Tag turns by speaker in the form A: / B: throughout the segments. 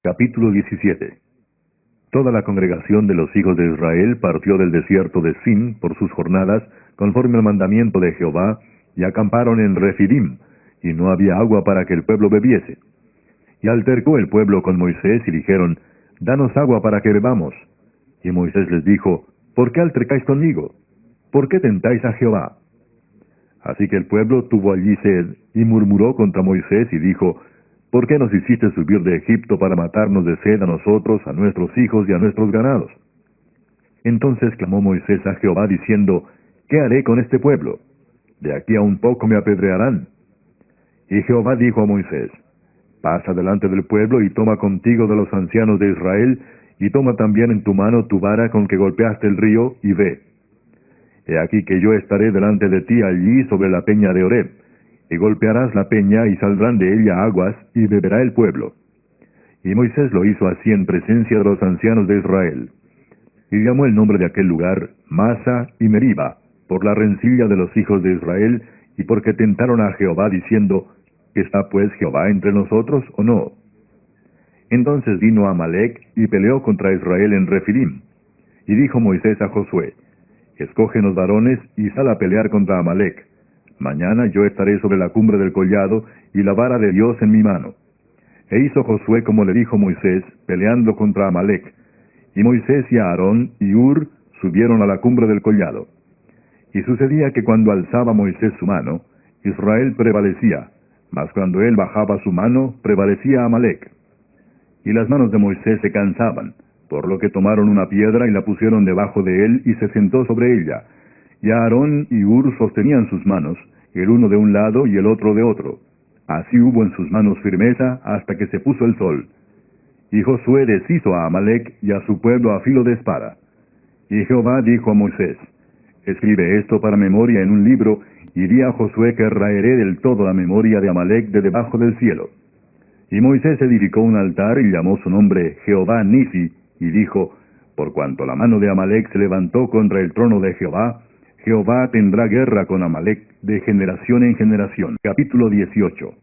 A: Capítulo 17. Toda la congregación de los hijos de Israel partió del desierto de Sin por sus jornadas, conforme al mandamiento de Jehová, y acamparon en Refidim, y no había agua para que el pueblo bebiese. Y altercó el pueblo con Moisés, y dijeron, Danos agua para que bebamos. Y Moisés les dijo, ¿Por qué altercáis conmigo? ¿Por qué tentáis a Jehová? Así que el pueblo tuvo allí sed, y murmuró contra Moisés, y dijo, ¿Por qué nos hiciste subir de Egipto para matarnos de sed a nosotros, a nuestros hijos y a nuestros ganados? Entonces clamó Moisés a Jehová, diciendo, ¿Qué haré con este pueblo? De aquí a un poco me apedrearán. Y Jehová dijo a Moisés, Pasa delante del pueblo y toma contigo de los ancianos de Israel, y toma también en tu mano tu vara con que golpeaste el río, y ve. He aquí que yo estaré delante de ti allí sobre la peña de Horeb, y golpearás la peña, y saldrán de ella aguas, y beberá el pueblo. Y Moisés lo hizo así en presencia de los ancianos de Israel. Y llamó el nombre de aquel lugar Masa y Meriba, por la rencilla de los hijos de Israel, y porque tentaron a Jehová, diciendo, ¿Está pues Jehová entre nosotros o no? Entonces vino Amalec, y peleó contra Israel en Refidim. Y dijo Moisés a Josué, Escógenos varones, y sal a pelear contra Amalec. Mañana yo estaré sobre la cumbre del collado, y la vara de Dios en mi mano. E hizo Josué como le dijo Moisés, peleando contra Amalec. Y Moisés y Aarón y Hur subieron a la cumbre del collado. Y sucedía que cuando alzaba Moisés su mano, Israel prevalecía, mas cuando él bajaba su mano, prevalecía Amalec. Y las manos de Moisés se cansaban, por lo que tomaron una piedra y la pusieron debajo de él, y se sentó sobre ella. Y Aarón y Hur sostenían sus manos, el uno de un lado y el otro de otro. Así hubo en sus manos firmeza hasta que se puso el sol. Y Josué deshizo a Amalec y a su pueblo a filo de espada. Y Jehová dijo a Moisés, Escribe esto para memoria en un libro, y di a Josué que raeré del todo la memoria de Amalec de debajo del cielo. Y Moisés edificó un altar y llamó su nombre Jehová Nisi, y dijo, Por cuanto la mano de Amalec se levantó contra el trono de Jehová, Jehová tendrá guerra con Amalec de generación en generación. Capítulo 18.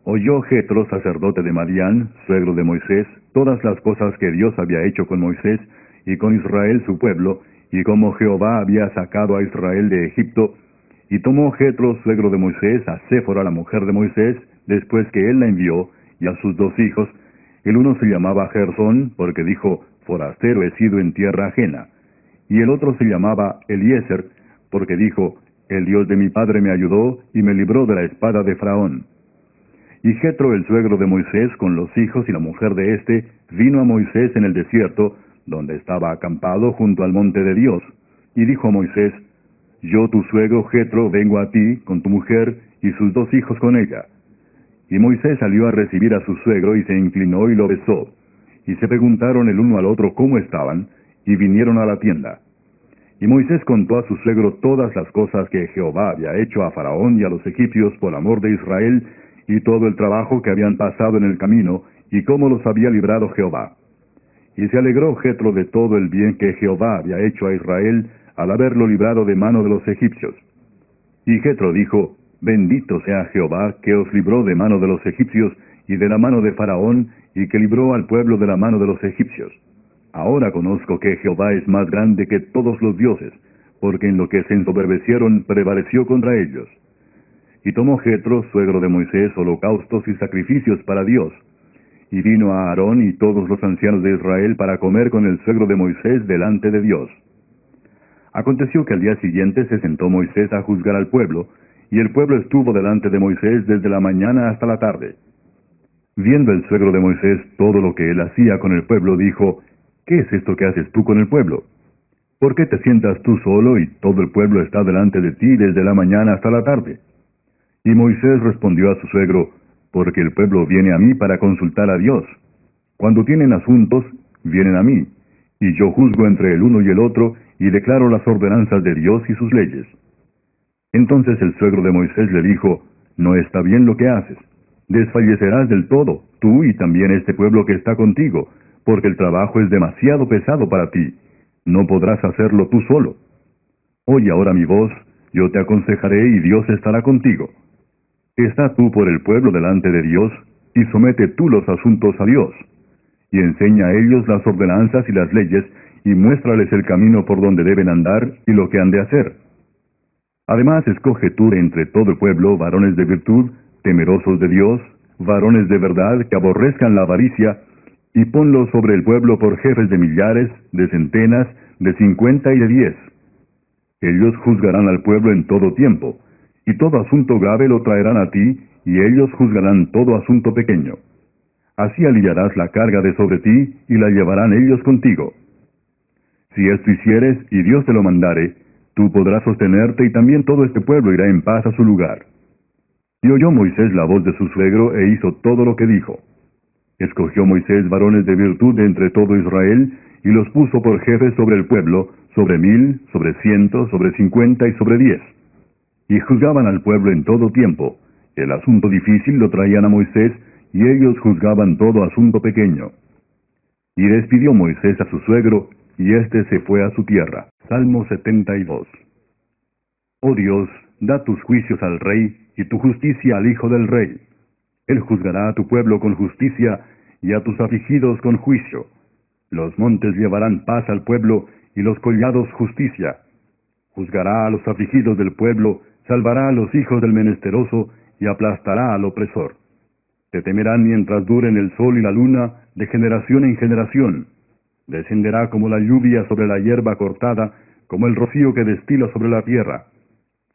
A: Oyó Jetro, sacerdote de Madián, suegro de Moisés, todas las cosas que Dios había hecho con Moisés y con Israel su pueblo, y cómo Jehová había sacado a Israel de Egipto. Y tomó Jetro, suegro de Moisés, a Séfora, la mujer de Moisés, después que él la envió, y a sus dos hijos. El uno se llamaba Gersón, porque dijo, Forastero he sido en tierra ajena. Y el otro se llamaba Eliezer, porque dijo, El Dios de mi padre me ayudó, y me libró de la espada de Faraón. Y Jetro, el suegro de Moisés, con los hijos y la mujer de éste, vino a Moisés en el desierto, donde estaba acampado junto al monte de Dios. Y dijo a Moisés, Yo, tu suegro Jetro, vengo a ti, con tu mujer, y sus dos hijos con ella. Y Moisés salió a recibir a su suegro, y se inclinó y lo besó. Y se preguntaron el uno al otro cómo estaban, y vinieron a la tienda. Y Moisés contó a su suegro todas las cosas que Jehová había hecho a Faraón y a los egipcios por amor de Israel, y todo el trabajo que habían pasado en el camino, y cómo los había librado Jehová. Y se alegró Jetro de todo el bien que Jehová había hecho a Israel, al haberlo librado de mano de los egipcios. Y Jetro dijo, Bendito sea Jehová, que os libró de mano de los egipcios, y de la mano de Faraón, y que libró al pueblo de la mano de los egipcios. Ahora conozco que Jehová es más grande que todos los dioses, porque en lo que se ensoberbecieron prevaleció contra ellos. Y tomó Jetro, suegro de Moisés, holocaustos y sacrificios para Dios. Y vino a Aarón y todos los ancianos de Israel para comer con el suegro de Moisés delante de Dios. Aconteció que al día siguiente se sentó Moisés a juzgar al pueblo, y el pueblo estuvo delante de Moisés desde la mañana hasta la tarde. Viendo el suegro de Moisés todo lo que él hacía con el pueblo, dijo, ¿Qué es esto que haces tú con el pueblo? ¿Por qué te sientas tú solo y todo el pueblo está delante de ti desde la mañana hasta la tarde? Y Moisés respondió a su suegro, Porque el pueblo viene a mí para consultar a Dios. Cuando tienen asuntos, vienen a mí, y yo juzgo entre el uno y el otro, y declaro las ordenanzas de Dios y sus leyes. Entonces el suegro de Moisés le dijo, No está bien lo que haces. Desfallecerás del todo, tú y también este pueblo que está contigo, porque el trabajo es demasiado pesado para ti. No podrás hacerlo tú solo. Oye ahora mi voz, yo te aconsejaré y Dios estará contigo. Está tú por el pueblo delante de Dios, y somete tú los asuntos a Dios.
B: y enseña a ellos las ordenanzas y las leyes, y muéstrales el camino por donde deben andar y lo que han de hacer. Además, escoge tú de entre todo el pueblo varones de virtud, temerosos de Dios, varones de verdad que aborrezcan la avaricia, y ponlos sobre el pueblo por jefes de millares, de centenas, de 50 y de 10. Ellos juzgarán al pueblo en todo tiempo, y todo asunto grave lo traerán a ti, y ellos juzgarán todo asunto pequeño. Así aliviarás la carga de sobre ti, y la llevarán ellos contigo. Si esto hicieres, y Dios te lo mandare, tú podrás sostenerte, y también todo este pueblo irá en paz a su lugar. Y oyó Moisés la voz de su suegro, e hizo todo lo que dijo. Escogió Moisés varones de virtud de entre todo Israel, y los puso por jefes sobre el pueblo, sobre 1000, sobre 100, sobre 50 y sobre 10. Y juzgaban al pueblo en todo tiempo. El asunto difícil lo traían a Moisés, y ellos juzgaban todo asunto pequeño. Y despidió Moisés a su suegro, y éste se fue a su tierra. Salmo 72. Oh Dios, da tus juicios al rey, y tu justicia al hijo del rey. Él juzgará a tu pueblo con justicia, y a tus afligidos con juicio. Los montes llevarán paz al pueblo, y los collados justicia. Juzgará a los afligidos del pueblo, salvará a los hijos del menesteroso, y aplastará al opresor. Te temerán mientras duren el sol y la luna, de generación en generación. Descenderá como la lluvia sobre la hierba cortada, como el rocío que destila sobre la tierra.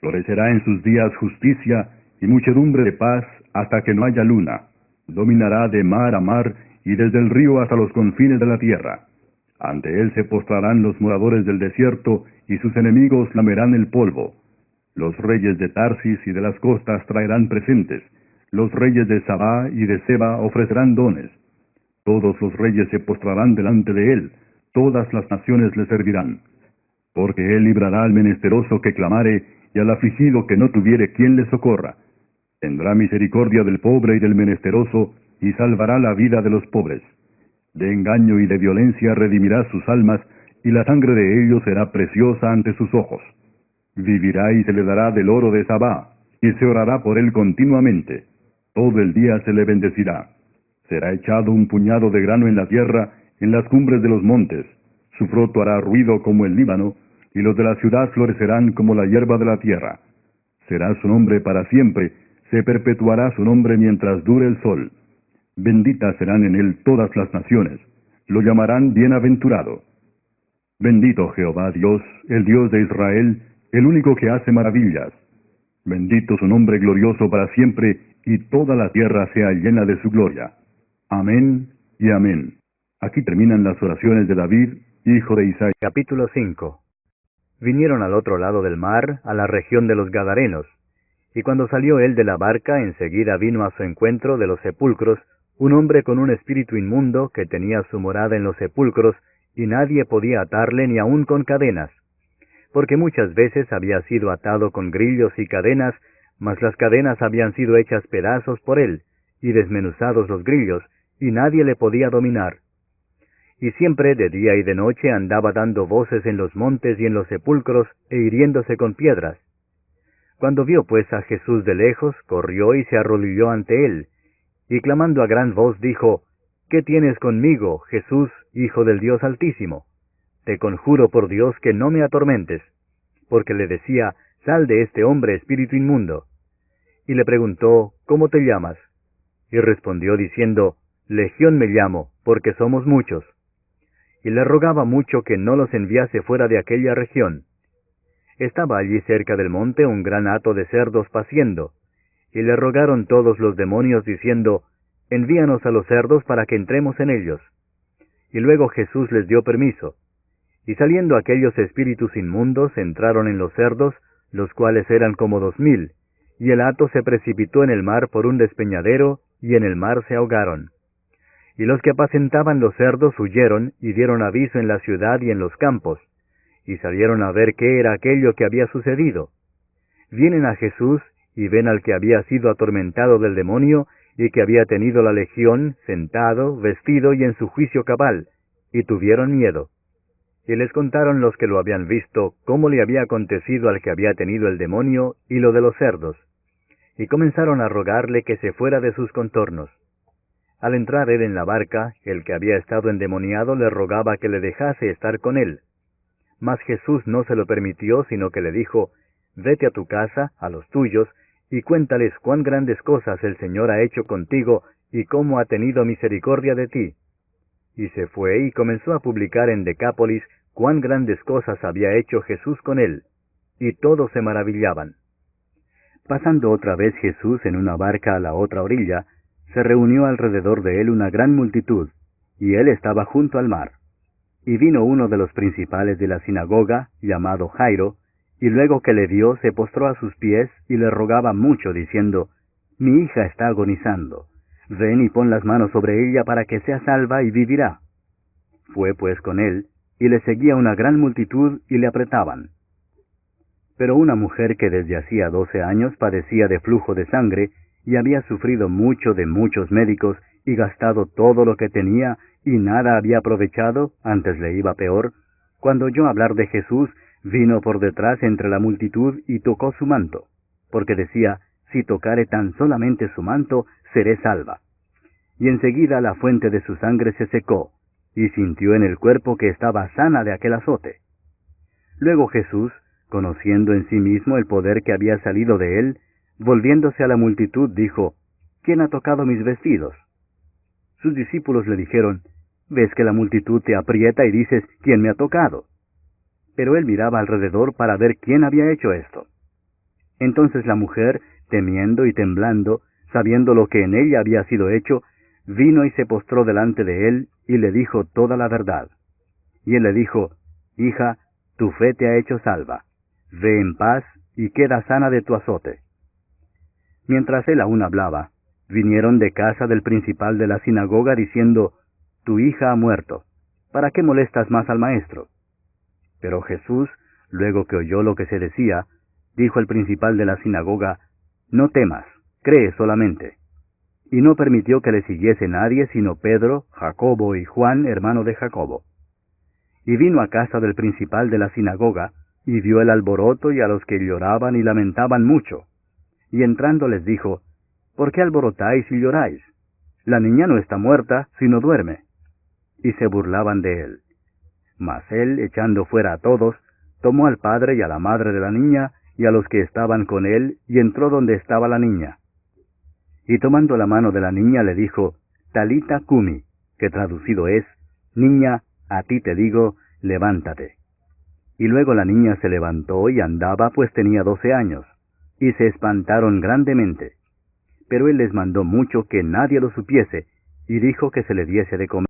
B: Florecerá en sus días justicia, y muchedumbre de paz, hasta que no haya luna. Dominará de mar a mar, y desde el río hasta los confines de la tierra. Ante él se postrarán los moradores del desierto, y sus enemigos lamerán el polvo. Los reyes de Tarsis y de las costas traerán presentes. Los reyes de Sabá y de Seba ofrecerán dones. Todos los reyes se postrarán delante de él, todas las naciones le servirán. Porque él librará al menesteroso que clamare, y al afligido que no tuviere quien le socorra. Tendrá misericordia del pobre y del menesteroso, y salvará la vida de los pobres. De engaño y de violencia redimirá sus almas, y la sangre de ellos será preciosa ante sus ojos. Vivirá y se le dará del oro de Sabá, y se orará por él continuamente. Todo el día se le bendecirá. Será echado un puñado de grano en la tierra, en las cumbres de los montes. Su fruto hará ruido como el Líbano, y los de la ciudad florecerán como la hierba de la tierra. Será su nombre para siempre, se perpetuará su nombre mientras dure el sol. Benditas serán en él todas las naciones, lo llamarán bienaventurado. Bendito Jehová Dios, el Dios de Israel, el único que hace maravillas. Bendito su nombre glorioso para siempre, y toda la tierra sea llena de su gloria. Amén y amén. Aquí terminan las oraciones de David, hijo de Isaías.
C: Capítulo 5. Vinieron al otro lado del mar, a la región de los Gadarenos. Y cuando salió él de la barca, enseguida vino a su encuentro de los sepulcros un hombre con un espíritu inmundo que tenía su morada en los sepulcros, y nadie podía atarle ni aun con cadenas. Porque muchas veces había sido atado con grillos y cadenas, mas las cadenas habían sido hechas pedazos por él, y desmenuzados los grillos, y nadie le podía dominar. Y siempre de día y de noche andaba dando voces en los montes y en los sepulcros, e hiriéndose con piedras. Cuando vio pues a Jesús de lejos, corrió y se arrodilló ante él, y clamando a gran voz dijo: ¿Qué tienes conmigo, Jesús, Hijo del Dios Altísimo? Te conjuro por Dios que no me atormentes. Porque le decía: Sal de este hombre, espíritu inmundo. Y le preguntó: ¿Cómo te llamas? Y respondió diciendo: Legión me llamo, porque somos muchos. Y le rogaba mucho que no los enviase fuera de aquella región. Estaba allí cerca del monte un gran hato de cerdos paciendo, y le rogaron todos los demonios diciendo: Envíanos a los cerdos para que entremos en ellos. Y luego Jesús les dio permiso. Y saliendo aquellos espíritus inmundos entraron en los cerdos, los cuales eran como 2000, y el hato se precipitó en el mar por un despeñadero, y en el mar se ahogaron. Y los que apacentaban los cerdos huyeron, y dieron aviso en la ciudad y en los campos, y salieron a ver qué era aquello que había sucedido. Vienen a Jesús, y ven al que había sido atormentado del demonio, y que había tenido la legión, sentado, vestido y en su juicio cabal, y tuvieron miedo. Y les contaron los que lo habían visto cómo le había acontecido al que había tenido el demonio y lo de los cerdos. Y comenzaron a rogarle que se fuera de sus contornos. Al entrar él en la barca, el que había estado endemoniado le rogaba que le dejase estar con él. Mas Jesús no se lo permitió, sino que le dijo, «Vete a tu casa, a los tuyos, y cuéntales cuán grandes cosas el Señor ha hecho contigo, y cómo ha tenido misericordia de ti». Y se fue y comenzó a publicar en Decápolis cuán grandes cosas había hecho Jesús con él, y todos se maravillaban. Pasando otra vez Jesús en una barca a la otra orilla, se reunió alrededor de él una gran multitud, y él estaba junto al mar. Y vino uno de los principales de la sinagoga, llamado Jairo, y luego que le vio se postró a sus pies y le rogaba mucho, diciendo, «Mi hija está agonizando. Ven y pon las manos sobre ella para que sea salva y vivirá». Fue pues con él, y le seguía una gran multitud y le apretaban. Pero una mujer que desde hacía 12 años padecía de flujo de sangre, y había sufrido mucho de muchos médicos, y gastado todo lo que tenía, y nada había aprovechado, antes le iba peor, cuando oyó hablar de Jesús, vino por detrás entre la multitud y tocó su manto, porque decía, «Si tocare tan solamente su manto, seré salva». Y enseguida la fuente de su sangre se secó, y sintió en el cuerpo que estaba sana de aquel azote. Luego Jesús, conociendo en sí mismo el poder que había salido de él, volviéndose a la multitud, dijo, «¿Quién ha tocado mis vestidos?». Sus discípulos le dijeron, «¿Ves que la multitud te aprieta y dices, ¿quién me ha tocado?». Pero él miraba alrededor para ver quién había hecho esto. Entonces la mujer, temiendo y temblando, sabiendo lo que en ella había sido hecho, vino y se postró delante de él y le dijo toda la verdad. Y él le dijo, «Hija, tu fe te ha hecho salva. Ve en paz y queda sana de tu azote». Mientras él aún hablaba, vinieron de casa del principal de la sinagoga diciendo, «Tu hija ha muerto. ¿Para qué molestas más al maestro?». Pero Jesús, luego que oyó lo que se decía, dijo el principal de la sinagoga, «No temas, cree solamente». Y no permitió que le siguiese nadie sino Pedro, Jacobo y Juan, hermano de Jacobo. Y vino a casa del principal de la sinagoga, y vio el alboroto y a los que lloraban y lamentaban mucho. Y entrando les dijo, «¿Por qué alborotáis y lloráis? La niña no está muerta, sino duerme». Y se burlaban de él. Mas él, echando fuera a todos, tomó al padre y a la madre de la niña, y a los que estaban con él, y entró donde estaba la niña. Y tomando la mano de la niña le dijo, «Talita cumi», que traducido es, «Niña, a ti te digo, levántate». Y luego la niña se levantó y andaba, pues tenía 12 años, y se espantaron grandemente. Pero él les mandó mucho que nadie lo supiese, y dijo que se le diese de comer.